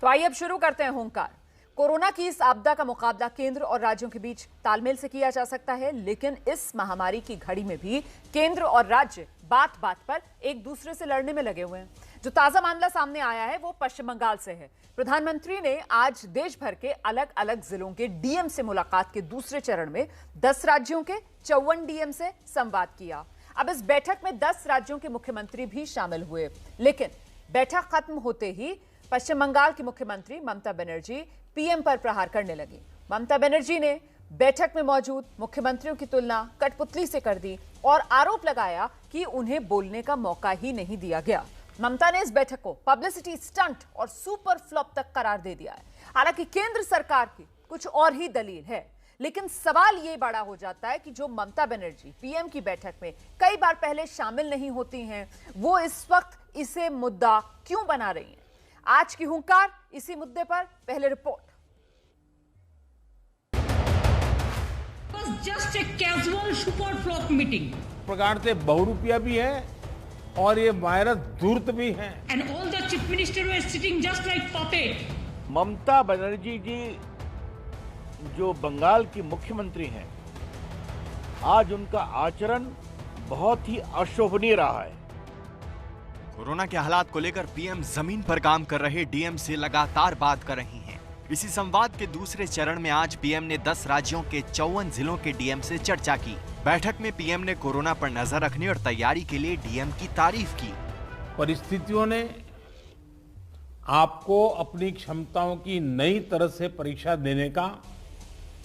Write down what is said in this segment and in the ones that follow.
तो आइए अब शुरू करते हैं हुंकार। कोरोना की इस आपदा का मुकाबला केंद्र और राज्यों के बीच तालमेल से किया जा सकता है, लेकिन इस महामारी की घड़ी में भी केंद्र और राज्य बात बात पर एक दूसरे से लड़ने में लगे हुए हैं। जो ताजा मामला सामने आया है वो पश्चिम बंगाल से है। प्रधानमंत्री ने आज देश भर के अलग अलग जिलों के डीएम से मुलाकात के दूसरे चरण में 10 राज्यों के 54 डीएम से संवाद किया। अब इस बैठक में 10 राज्यों के मुख्यमंत्री भी शामिल हुए, लेकिन बैठक खत्म होते ही पश्चिम बंगाल की मुख्यमंत्री ममता बनर्जी पीएम पर प्रहार करने लगी। ममता बनर्जी ने बैठक में मौजूद मुख्यमंत्रियों की तुलना कठपुतली से कर दी और आरोप लगाया कि उन्हें बोलने का मौका ही नहीं दिया गया। ममता ने इस बैठक को पब्लिसिटी स्टंट और सुपर फ्लॉप तक करार दे दिया है। हालांकि केंद्र सरकार की कुछ और ही दलील है, लेकिन सवाल यह बड़ा हो जाता है कि जो ममता बनर्जी पीएम की बैठक में कई बार पहले शामिल नहीं होती हैं, वो इस वक्त इसे मुद्दा क्यों बना रही हैं। आज की हुंकार इसी मुद्दे पर, पहले report. Just a casual super flop meeting प्रकार से बहुरूपिया भी है और ये वायरस धूर्त भी है। And all the chief minister were sitting just like puppet. Mamata Banerjee ji जो बंगाल की मुख्यमंत्री हैं, आज उनका आचरण बहुत ही अशोभनीय रहा है। कोरोना के हालात को लेकर पीएम जमीन पर काम कर रहे डीएम से लगातार बात कर रही हैं। इसी संवाद के दूसरे चरण में आज पीएम ने 10 राज्यों के 54 जिलों के डीएम से चर्चा की। बैठक में पीएम ने कोरोना पर नजर रखने और तैयारी के लिए डीएम की तारीफ की। परिस्थितियों ने आपको अपनी क्षमताओं की नई तरह से परीक्षा देने का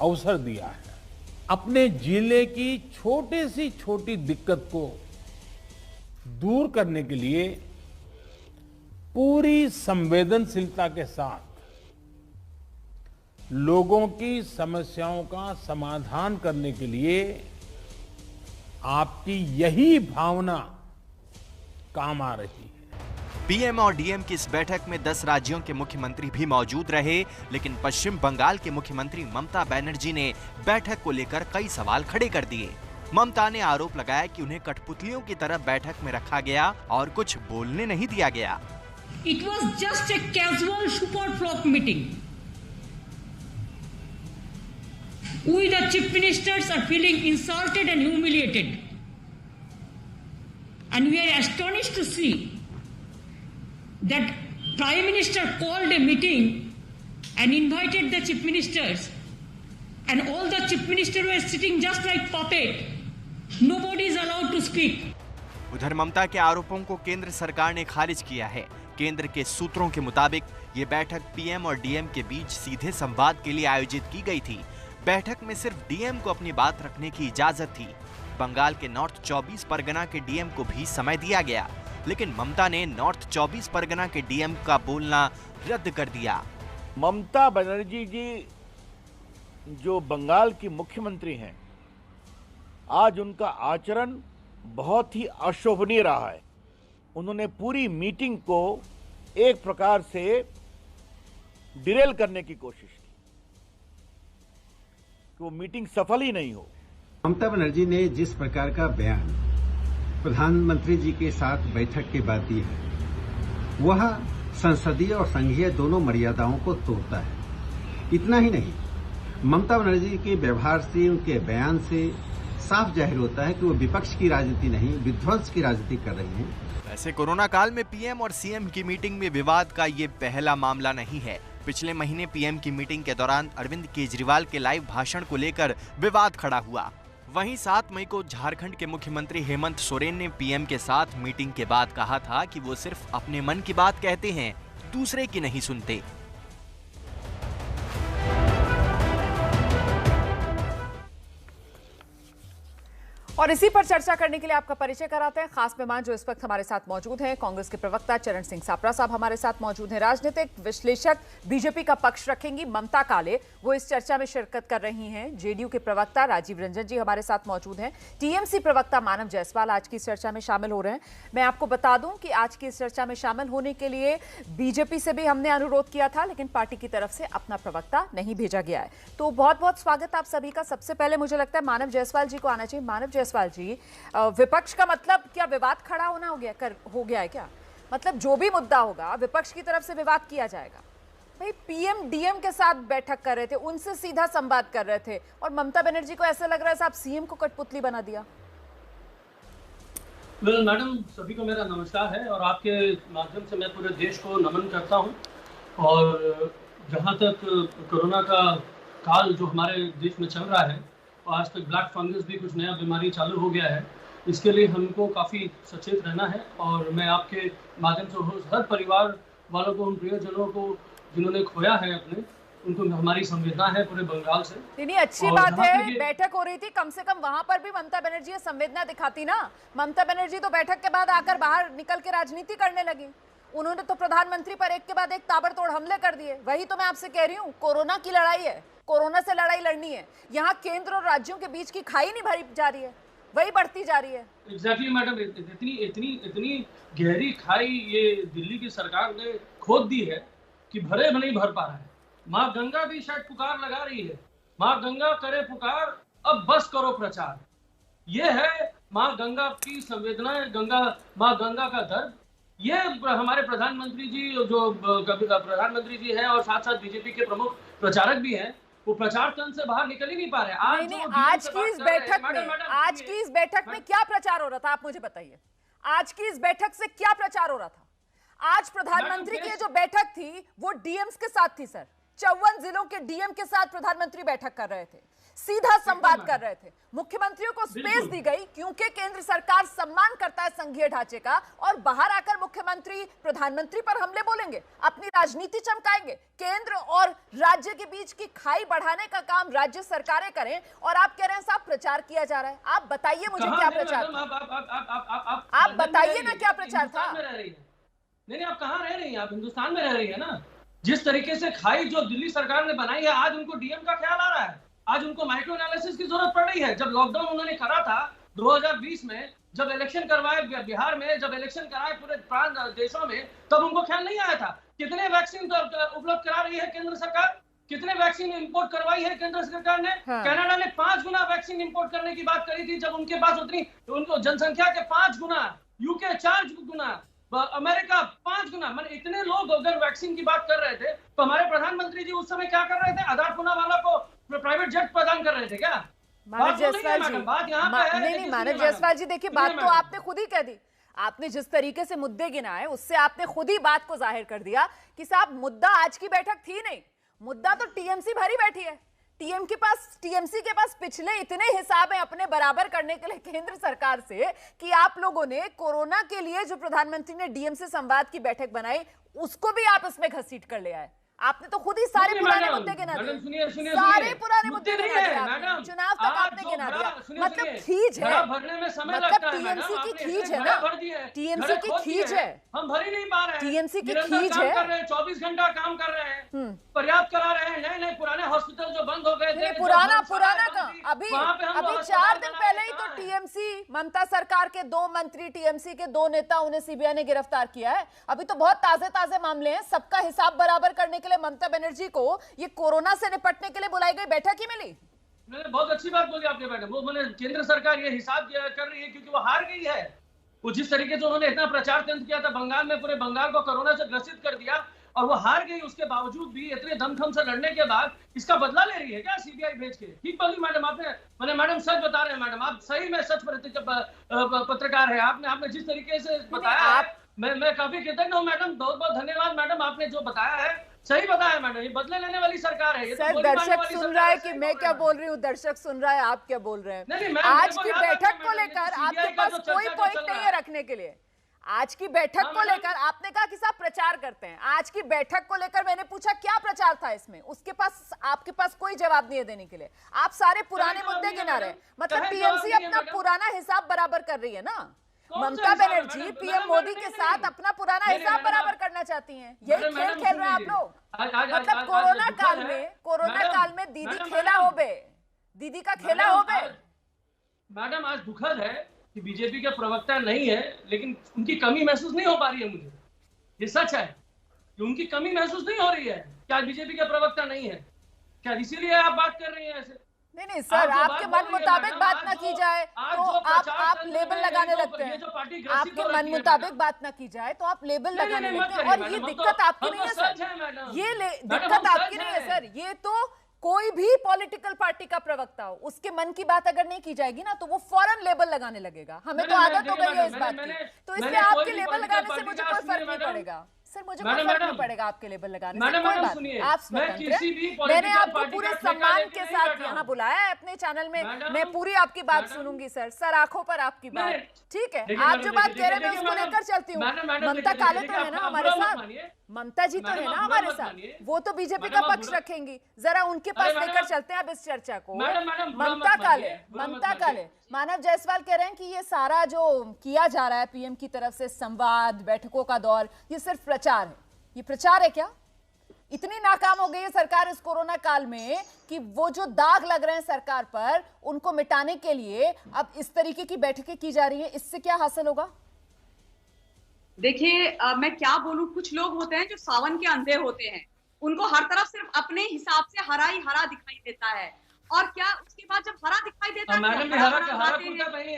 अवसर दिया है। अपने जिले की छोटी से छोटी दिक्कत को दूर करने के लिए पूरी संवेदनशीलता के साथ लोगों की समस्याओं का समाधान करने के लिए आपकी यही भावना काम आ रही है। पीएम और डीएम की इस बैठक में 10 राज्यों के मुख्यमंत्री भी मौजूद रहे, लेकिन पश्चिम बंगाल के मुख्यमंत्री ममता बनर्जी ने बैठक को लेकर कई सवाल खड़े कर दिए। ममता ने आरोप लगाया कि उन्हें कठपुतलियों की तरह बैठक में रखा गया और कुछ बोलने नहीं दिया गया। It was just a casual super flop meeting. We the chief ministers are feeling insulted and humiliated, and we are astonished to see that Prime Minister called a meeting and invited the chief ministers, and all the chief ministers were sitting just like puppet. Nobody is allowed to speak. उधर ममता के आरोपों को केंद्र सरकार ने खारिज किया है। केंद्र के सूत्रों के मुताबिक ये बैठक पीएम और डीएम के बीच सीधे संवाद के लिए आयोजित की गई थी। बैठक में सिर्फ डीएम को अपनी बात रखने की इजाजत थी। बंगाल के नॉर्थ 24 परगना के डीएम को भी समय दिया गया, लेकिन ममता ने नॉर्थ 24 परगना के डीएम का बोलना रद्द कर दिया। ममता बनर्जी जी जो बंगाल की मुख्यमंत्री हैं, आज उनका आचरण बहुत ही अशोभनीय रहा है। उन्होंने पूरी मीटिंग को एक प्रकार से डिरेल करने की कोशिश की कि वो मीटिंग सफल ही नहीं हो। ममता बनर्जी ने जिस प्रकार का बयान प्रधानमंत्री जी के साथ बैठक के बाद दी है, वह संसदीय और संघीय दोनों मर्यादाओं को तोड़ता है। इतना ही नहीं, ममता बनर्जी के व्यवहार से, उनके बयान से साफ जाहिर होता है कि वो विपक्ष की राजनीति नहीं, विध्वंस की राजनीति कर रही हैं। वैसे कोरोना काल में पीएम और सीएम की मीटिंग में विवाद का ये पहला मामला नहीं है। पिछले महीने पीएम की मीटिंग के दौरान अरविंद केजरीवाल के लाइव भाषण को लेकर विवाद खड़ा हुआ। वहीं 7 मई को झारखंड के मुख्यमंत्री हेमंत सोरेन ने पीएम के साथ मीटिंग के बाद कहा था कि वो सिर्फ अपने मन की बात कहते हैं, दूसरे की नहीं सुनते। और इसी पर चर्चा करने के लिए आपका परिचय कराते हैं खास मेहमान जो इस वक्त हमारे साथ मौजूद हैं। कांग्रेस के प्रवक्ता चरण सिंह सापरा साहब हमारे साथ मौजूद हैं। राजनीतिक विश्लेषक बीजेपी का पक्ष रखेंगी ममता काले, वो इस चर्चा में शिरकत कर रही हैं। जेडीयू के प्रवक्ता राजीव रंजन जी हमारे साथ मौजूद हैं। टीएमसी प्रवक्ता मानव जायसवाल आज की इस चर्चा में शामिल हो रहे हैं। मैं आपको बता दूं कि आज की इस चर्चा में शामिल होने के लिए बीजेपी से भी हमने अनुरोध किया था, लेकिन पार्टी की तरफ से अपना प्रवक्ता नहीं भेजा गया है। तो बहुत बहुत स्वागत आप सभी का। सबसे पहले मुझे लगता है मानव जायसवाल जी को आना चाहिए। मानव जायसवाल जी, विपक्ष का मतलब क्या विवाद खड़ा होना हो गया है क्या? मतलब जो भी मुद्दा होगा विपक्ष की तरफ से विवाद किया जाएगा? भाई पीएम डीएम के साथ बैठक कर रहे थे, उनसे सीधा संवाद कर रहे थे, और ममता बनर्जी को ऐसा लग रहा है साहब सीएम को कठपुतली बना दिया। मैडम, सभी को मेरा नमस्कार है और आपके माध्यम से मैं पूरे देश को नमन करता हूं। और जहां तक कोरोना का काल जो हमारे देश में चल रहा है, और आज तक ब्लैक फंगस भी कुछ नया बीमारी चालू हो गया है, इसके लिए हमको काफ़ी सचेत रहना है। और मैं आपके माध्यम से हर परिवार वालों को, उन प्रियजनों को जिन्होंने खोया है अपने, उनको हमारी संवेदना है पूरे बंगाल से। नहीं, अच्छी बात है, बैठक हो रही थी, कम से कम वहां पर भी ममता बनर्जी संवेदना दिखाती ना। ममता बनर्जी तो बैठक के बाद आकर बाहर निकल के राजनीति करने लगी। उन्होंने तो प्रधानमंत्री पर एक के बाद एक ताबड़तोड़ हमले कर दिए। वही तो मैं आपसे कह रही हूँ, कोरोना की लड़ाई है, कोरोना से लड़ाई लड़नी है। यहाँ केंद्र और राज्यों के बीच की खाई नहीं भरी जा रही है, वही बढ़ती जा रही है। एग्जैक्टली मैडम, इतनी गहरी खाई ये दिल्ली की सरकार ने खोद दी है कि भरे में नहीं भर पा रहा है। माँ गंगा भी शायद पुकार लगा रही है, माँ गंगा करे पुकार, अब बस करो प्रचार। ये है माँ गंगा की संवेदनाएं, माँ गंगा का दर्द। ये हमारे प्रधानमंत्री जी, जो प्रधानमंत्री जी हैं और साथ साथ बीजेपी के प्रमुख प्रचारक भी हैं, वो प्रचार तंत्र से बाहर निकल ही नहीं पा रहे। आज की इस बैठक में क्या प्रचार हो रहा था, आप मुझे बताइए। आज की इस बैठक से क्या प्रचार हो रहा था? आज प्रधानमंत्री की जो बैठक थी वो डीएम्स के साथ थी सर। 54 जिलों के डीएम के साथ प्रधानमंत्री बैठक कर रहे थे, सीधा संवाद कर रहे थे। मुख्यमंत्रियों को स्पेस दी गई क्योंकि केंद्र सरकार सम्मान करता है संघीय ढांचे का, और बाहर आकर मुख्यमंत्री प्रधानमंत्री पर हमले बोलेंगे, अपनी राजनीति चमकाएंगे। केंद्र और राज्य के बीच की खाई बढ़ाने का काम राज्य सरकारें करें, और आप कह रहे हैं साहब प्रचार किया जा रहा है। आप बताइए मुझे क्या प्रचार था, आप बताइए ना क्या प्रचार था। नहीं, आप कहाँ रह रही हैं? आप हिंदुस्तान में रह रही है ना। जिस तरीके से खाई जो दिल्ली सरकार ने बनाई है, आज उनको डीएम का ख्याल आ रहा है, आज उनको माइक्रो एनालिसिस की जरूरत पड़ रही है। जब लॉकडाउन उन्होंने करा था 2020 में, जब इलेक्शन करवाए बिहार में, जब इलेक्शन कराए पूरे देशों में, तब उनको ख्याल नहीं आया था। कितने वैक्सीन उपलब्ध करा रही है केंद्र सरकार, कितने वैक्सीन इंपोर्ट करवाई है केंद्र सरकार ने। कनाडा ने 5 गुना वैक्सीन इंपोर्ट करने की बात करी थी, जब उनके पास उनको जनसंख्या के 5 गुना, यूके 4 गुना, अमेरिका 5 गुना। मतलब इतने लोग अगर वैक्सीन की बात कर रहे थे, तो हमारे प्रधानमंत्री जी उस समय क्या कर रहे थे? आधार पूनावाला को प्राइवेट जेट प्रदान कर रहे थे क्या? मानव जायसवाल जी, नहीं मानव जायसवाल जी, देखिए बात तो आपने खुद ही कह दी। आपने जिस तरीके से मुद्दे गिनाए, उससे आपने खुद ही बात को जाहिर कर दिया कि साहब मुद्दा आज की बैठक थी नहीं, मुद्दा तो टीएमसी भरी बैठी है। टीएमसी के पास पिछले इतने हिसाब हैं अपने बराबर करने के लिए केंद्र सरकार से, कि आप लोगों ने कोरोना के लिए जो प्रधानमंत्री ने डीएम से संवाद की बैठक बनाई, उसको भी आप इसमें घसीट कर ले आए। आपने तो खुद ही सारे पुराने मुद्दे गिना दिए, सारे पुराने मुद्दे गिना दिए, चुनाव तक आपने गिना दिया। मतलब खींच है, मतलब टीएमसी की खींच है ना, टीएमसी की खींच है, हम भर ही नहीं पा रहे हैं। टीएमसी की खींच है, 24 घंटा काम कर रहे हैं, पर्याप्त करा रहे हैं। नए पुराने हॉस्पिटल जो बंद हो गए थे, पुराना का अभी 4 दिन पहले ही तो टीएमसी, ममता सरकार के 2 मंत्री, टीएमसी के 2 नेता, उन्हें सीबीआई ने गिरफ्तार किया है। अभी तो बहुत ताजे मामले हैं। सबका हिसाब बराबर करने के लिए ममता बनर्जी को ये कोरोना से निपटने के लिए बुलाई गई बैठक ही मिली। बहुत अच्छी बात बोली आपने मैडम। वो मैंने केंद्र सरकार ये हिसाब कर रही है क्योंकि वो हार गई है। वो जिस तरीके से उन्होंने इतना प्रचार तंत्र किया था बंगाल में, पूरे बंगाल को कोरोना से ग्रसित कर दिया, और वो हार गई। उसके बावजूद भी इतने दमखम से लड़ने के बाद इसका बदला ले रही है क्या सीबीआई भेज के? ठीक बोली मैडम आपने। मैडम सच बता रहे हैं मैडम, आप सही में सच पत्रकार है। आपने जिस तरीके से बताया, मैं काफी कृतज्ञ हूँ मैडम। बहुत बहुत धन्यवाद मैडम, आपने जो बताया है सही बताया मैडम। ये बदले लेने वाली सरकार है। सर, दर्शक सुन रहा है कि मैं क्या बोल रही हूँ, दर्शक सुन रहा है आप क्या बोल रहे हैं। आज की बैठक को लेकर आपके पास कोई पॉइंट नहीं है रखने के लिए। आज की बैठक को लेकर आपने कहा कि साहब प्रचार करते हैं। आज की बैठक को लेकर मैंने पूछा क्या प्रचार था इसमें, उसके पास आपके पास कोई जवाब नहीं है देने के लिए। आप सारे पुराने मुद्दे गिना रहे हैं। मतलब टीएमसी अपना पुराना हिसाब बराबर कर रही है ना। ममता बनर्जी पीएम मोदी के साथ अपना पुराना हिसाब बराबर करना चाहती हैं। यही खेल खेल रहे हैं आप लोग। मतलब कोरोना काल में दीदी खेला हो बे, दीदी का खेला हो बे। मैडम, आज दुखद है कि बीजेपी के प्रवक्ता नहीं है, लेकिन उनकी कमी महसूस नहीं हो पा रही है मुझे। ये सच है कि उनकी कमी महसूस नहीं हो रही है। क्या बीजेपी के प्रवक्ता नहीं है क्या? इसीलिए आप बात कर रही हैं ऐसे? नहीं सर, आपके मन मुताबिक बात ना की जाए तो आप लेबल लगाने लगते हैं। आपके मन मुताबिक बात ना की जाए तो आप लेबल लगाने लगते हैं, और ये दिक्कत आपकी नहीं है सर, ये दिक्कत आपकी नहीं है सर, ये तो कोई भी पॉलिटिकल पार्टी का प्रवक्ता हो, उसके मन की बात अगर नहीं की जाएगी ना तो वो फौरन लेबल लगाने लगेगा। हमें तो आदत हो गई है इस बात की, तो इसलिए आपके लेबल लगाने से मुझे कोई फर्क नहीं पड़ेगा सर, मुझे कोई फर्क नहीं पड़ेगा आपके लेबल लगाने से, कोई बात नहीं, आप स्वतंत्र। मैंने आपको पूरे सम्मान के साथ यहाँ बुलाया है अपने चैनल में, मैं पूरी आपकी बात सुनूंगी सर आंखों पर आपकी बात, ठीक है। आप जो बात कह रहे हैं मैं उसको लेकर चलती हूँ। ममता काले तो है ना हमारे साथ, ममता जी तो है ना हमारे साथ, वो तो बीजेपी का पक्ष रखेंगी, जरा उनके पास लेकर चलते हैं अब इस चर्चा को। ममता काले, मानव जायसवाल कह रहे हैं कि ये सारा जो किया जा रहा है पीएम की तरफ से संवाद, बैठकों का दौर, ये सिर्फ प्रचार है। ये प्रचार है क्या? इतनी नाकाम हो गई है सरकार इस कोरोना काल में कि वो जो दाग लग रहे हैं सरकार पर, उनको मिटाने के लिए अब इस तरीके की बैठकें की जा रही है। इससे क्या हासिल होगा? देखिए मैं क्या बोलूं, कुछ लोग होते हैं जो सावन के अंधे होते हैं, उनको हर तरफ सिर्फ अपने हिसाब से हरा ही हरा दिखाई देता है, और क्या उसके बाद जब हरा दिखाई देता है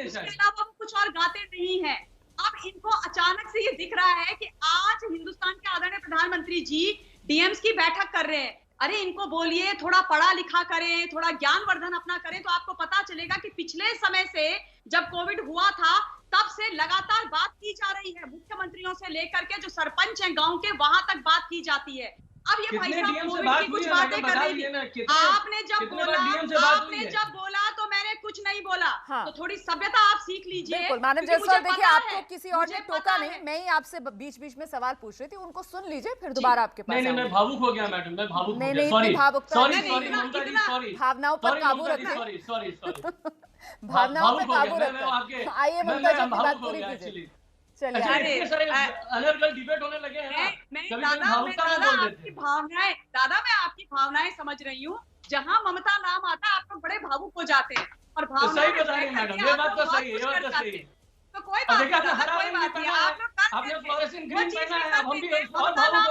उसके अलावा वो कुछ और गाते नहीं है। अब इनको अचानक से ये दिख रहा है कि आज हिंदुस्तान के आदरणीय प्रधानमंत्री जी डीएम्स की बैठक कर रहे हैं। अरे इनको बोलिए थोड़ा पढ़ा लिखा करें, थोड़ा ज्ञानवर्धन अपना करें, तो आपको पता चलेगा कि पिछले समय से जब कोविड हुआ था तब से लगातार बात की जा रही है, मुख्यमंत्रियों से लेकर के जो सरपंच हैं गांव के, वहां तक बात की जाती है। अब ये भाई साहब कोविड की कुछ बातें कर रही थी, आपने जब बोला तो मैंने कुछ नहीं बोला। हाँ। तो थोड़ी सभ्यता आप सीख लीजिए। मानव जायसवाल, देखिए आपको किसी और ने टोका नहीं, मैं ही आपसे बीच बीच में सवाल पूछ रही थी, उनको सुन लीजिए फिर दोबारा आपके पास। नहीं मैं भावुक हो गया मैडम, मैं भावुक भावनाओं पर काबू रखें, भावनाओं पर काबू रखें। आइए ममता जी की बात पूरी कीजिए। चलिए डिबेट होने लगे हैं। दादा मैं आपकी भावनाएं समझ रही हूँ। जहाँ ममता नाम आता है आप लोग बड़े भावुक हो जाते हैं, और सही बता रही मैडम, ये बात तो सही है, ये बात तो सही है। तो कोई बात नहीं, कोई बात नहीं, आप लोग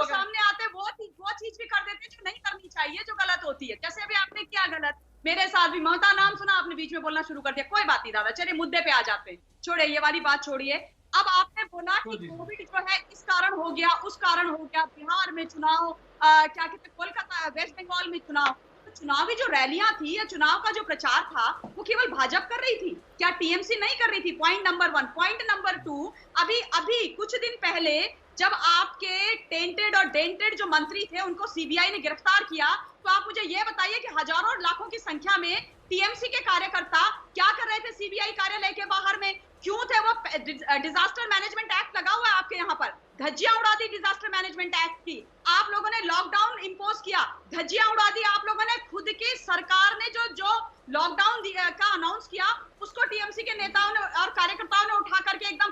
सामने आते वो चीज भी कर देते जो नहीं करनी चाहिए, जो गलत होती है। जैसे अभी आपने किया गलत, मेरे साथ भी ममता नाम सुना, आपने बीच में बोलना शुरू कर दिया। कोई बात नहीं दादा, चलिए मुद्दे पे आ जाते हैं, छोड़िए ये वाली बात छोड़िए। अब आपने बोला कि कोविड जो है इस कारण हो गया, उस कारण हो गया, बिहार में चुनाव, क्या कहते हैं कोलकाता, वेस्ट बंगाल में चुनाव, तो चुनावी जो रैलियां थी या चुनाव का जो प्रचार था वो केवल भाजपा कर रही थी क्या? टीएमसी नहीं कर रही थी? Point number 1। पॉइंट नंबर 2, अभी कुछ दिन पहले जब आपके टेंटेड और डेंटेड जो मंत्री थे उनको सीबीआई ने गिरफ्तार किया, तो आप मुझे ये बताइए कि हजारों और लाखों की संख्या में टीएमसी के कार्यकर्ता क्या कर रहे थे सीबीआई कार्यालय के बाहर में? क्यों थे वो? डिजास्टर मैनेजमेंट एक्ट लगा हुआ है आपके यहाँ पर, धज्जियां उड़ा दी डिजास्टर मैनेजमेंट एक्ट की। आप लोगों ने लॉकडाउन इंपोज किया, धज्जियां उड़ा दी। आप लोगों ने खुद की सरकार ने जो लॉकडाउन का अनाउंस किया उसको टीएमसी के नेताओं ने और कार्यकर्ताओं ने उठा करके एकदम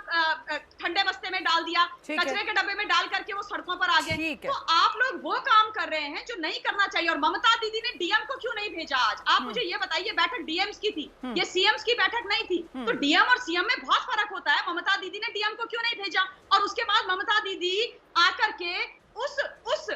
ठंडे बस्ते में डाल दिया, कचरे के डब्बे में डाल करके वो सड़कों पर आ गए। तो आप लोग वो काम कर रहे हैं जो नहीं करना चाहिए। और ममता दीदी ने डीएम को क्यों नहीं भेजा आज? आप मुझे ये बताइए, बैठक डीएम्स की थी, ये सीएम्स की बैठक नहीं थी। तो डीएम और सीएम में बहुत फर्क होता है। ममता दीदी ने डीएम को क्यों नहीं भेजा? और उसके बाद ममता दीदी आकर के उस